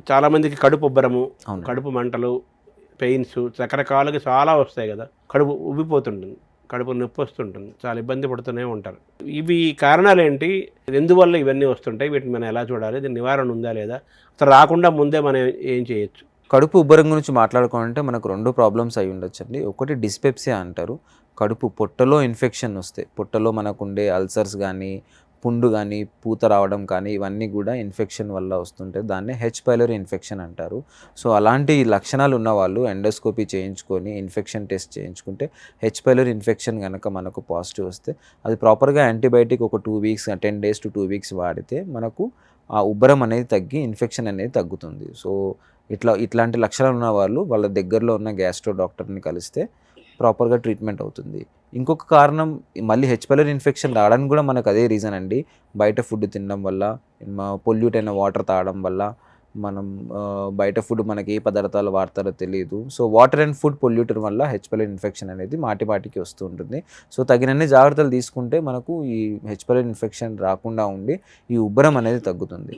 చాలామందికి కడుపు ఉబ్బరము, అవును. కడుపు మంటలు, పెయిన్స్ రకరకాలుగా చాలా వస్తాయి కదా. కడుపు ఉబ్బిపోతుంటుంది, కడుపు నొప్పి వస్తుంటుంది, చాలా ఇబ్బంది పడుతూనే ఉంటారు. ఇవి కారణాలేంటి? ఎందువల్ల ఇవన్నీ వస్తుంటాయి? వీటిని మనం ఎలా చూడాలి? దీని నివారణ ఉందా లేదా? అసలు రాకుండా ముందే మనం ఏం చేయొచ్చు? కడుపు ఉబ్బరం గురించి మాట్లాడుకోవాలంటే మనకు 2 ప్రాబ్లమ్స్ అయి ఉండొచ్చండి. ఒకటి డిస్పెప్సియా అంటారు. కడుపు పొట్టలో ఇన్ఫెక్షన్ వస్తే, పొట్టలో మనకుండే అల్సర్స్ గానీ, పుండు గానీ, పూత రావడం కానీ ఇవన్నీ గూడా ఇన్ఫెక్షన్ వల్ల వస్తుంటాయి. దాన్నే హెచ్ పైలోరీ ఇన్ఫెక్షన్ అంటారు. సో, అలాంటి లక్షణాలు ఉన్నవాళ్ళు ఎండోస్కోపీ చేయించుకొని, ఇన్ఫెక్షన్ టెస్ట్ చేయించుకుంటే హెచ్ పైలోరీ ఇన్ఫెక్షన్ గనక మనకు పాజిటివ్ వస్తే, అది ప్రాపర్‌గా యాంటీబయాటిక్ ఒక 2 వీక్స్ 10 డేస్ టు 2 వీక్స్ వాడితే మనకు ఆ ఉబ్బరం అనేది తగ్గి ఇన్ఫెక్షన్ అనేది తగ్గుతుంది. సో, ఇట్లాంటి లక్షణాలు ఉన్నవాళ్ళు వాళ్ళ దగ్గరలో ఉన్న గ్యాస్ట్రో డాక్టర్‌ని కలిస్తే ప్రాపర్‌గా ట్రీట్మెంట్ అవుతుంది. ఇంకొక కారణం మళ్ళీ హెచ్ పైలోరీ ఇన్ఫెక్షన్ రావడానికి కూడా మనకు అదే రీజన్ అండి. బయట ఫుడ్ తినడం వల్ల, పొల్యూట్ అయిన వాటర్ తాగడం వల్ల, మనం బయట ఫుడ్ మనకి ఏ పదార్థాలు వాడతారో తెలీదు. So, water and food polluter వల్ల హెచ్ పైలోరీ ఇన్ఫెక్షన్ అనేది మాటి మాటికి వస్తూ ఉంటుంది. సో, తగినన్ని జాగ్రత్తలు తీసుకుంటే మనకు ఈ హెచ్ పైలోరీ ఇన్ఫెక్షన్ రాకుండా ఉండి ఈ ఉబ్బరం అనేది తగ్గుతుంది.